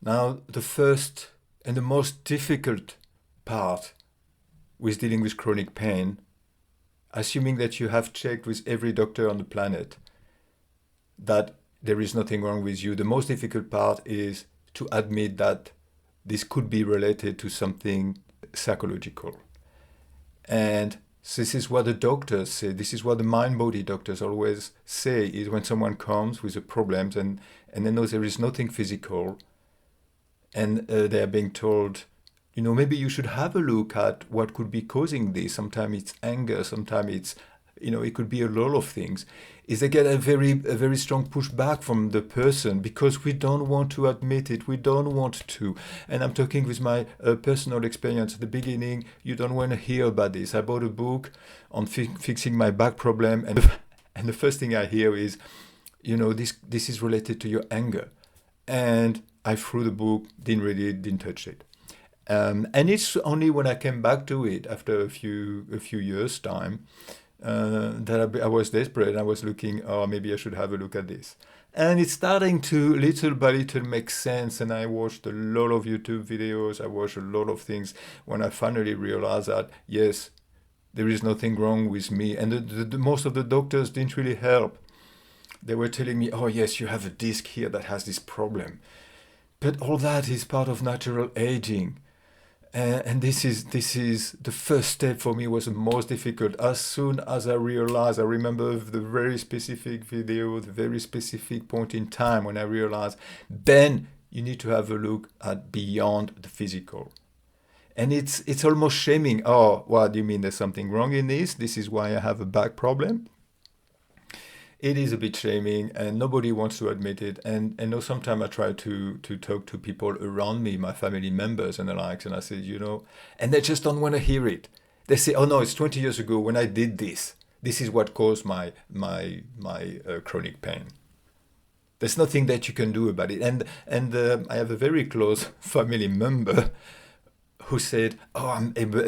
Now, the first and the most difficult part with dealing with chronic pain, assuming that you have checked with every doctor on the planet that there is nothing wrong with you, the most difficult part is to admit that this could be related to something psychological. And this is what the doctors say. This is what the mind-body doctors always say, is when someone comes with a problem and they know there is nothing physical, and they are being told, maybe you should have a look at what could be causing this. Sometimes it's anger, sometimes it's, it could be a lot of things. Is they get a very strong pushback from the person because we don't want to admit it. We don't want to. And I'm talking with my personal experience. At the beginning, you don't want to hear about this. I bought a book on fixing my back problem, and the first thing I hear is, this is related to your anger. And I threw the book, didn't read it, didn't touch it. And it's only when I came back to it after a few years' time that I was desperate. I was looking, maybe I should have a look at this. And it's starting to little by little make sense. And I watched a lot of YouTube videos. I watched a lot of things when I finally realized that, yes, there is nothing wrong with me. And the most of the doctors didn't really help. They were telling me, oh, yes, you have a disc here that has this problem. But all that is part of natural aging. And this is the first step for me, was the most difficult. As soon as I realized, I remember the very specific video, the very specific point in time when I realized, then you need to have a look at beyond the physical. And it's almost shaming. Oh, what do you mean there's something wrong in this? This is why I have a back problem. It is a bit shaming, and nobody wants to admit it. And I know sometimes I try to talk to people around me, my family members and the likes, and I say, and they just don't want to hear it. They say, oh no, it's 20 years ago when I did this. This is what caused my chronic pain. There's nothing that you can do about it. And I have a very close family member who said,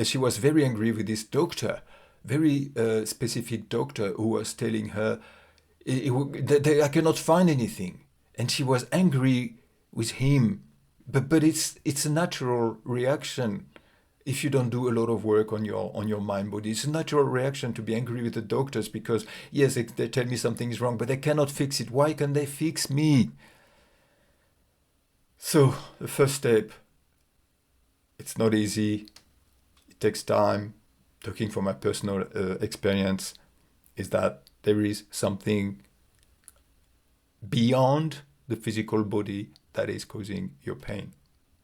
she was very angry with this doctor, very specific doctor, who was telling her, I cannot find anything, and she was angry with him. But it's a natural reaction. If you don't do a lot of work on your mind body, it's a natural reaction to be angry with the doctors because, yes, they tell me something is wrong, but they cannot fix it. Why can they fix me? So the first step, it's not easy. It takes time. Talking from my personal experience, is that there is something beyond the physical body that is causing your pain.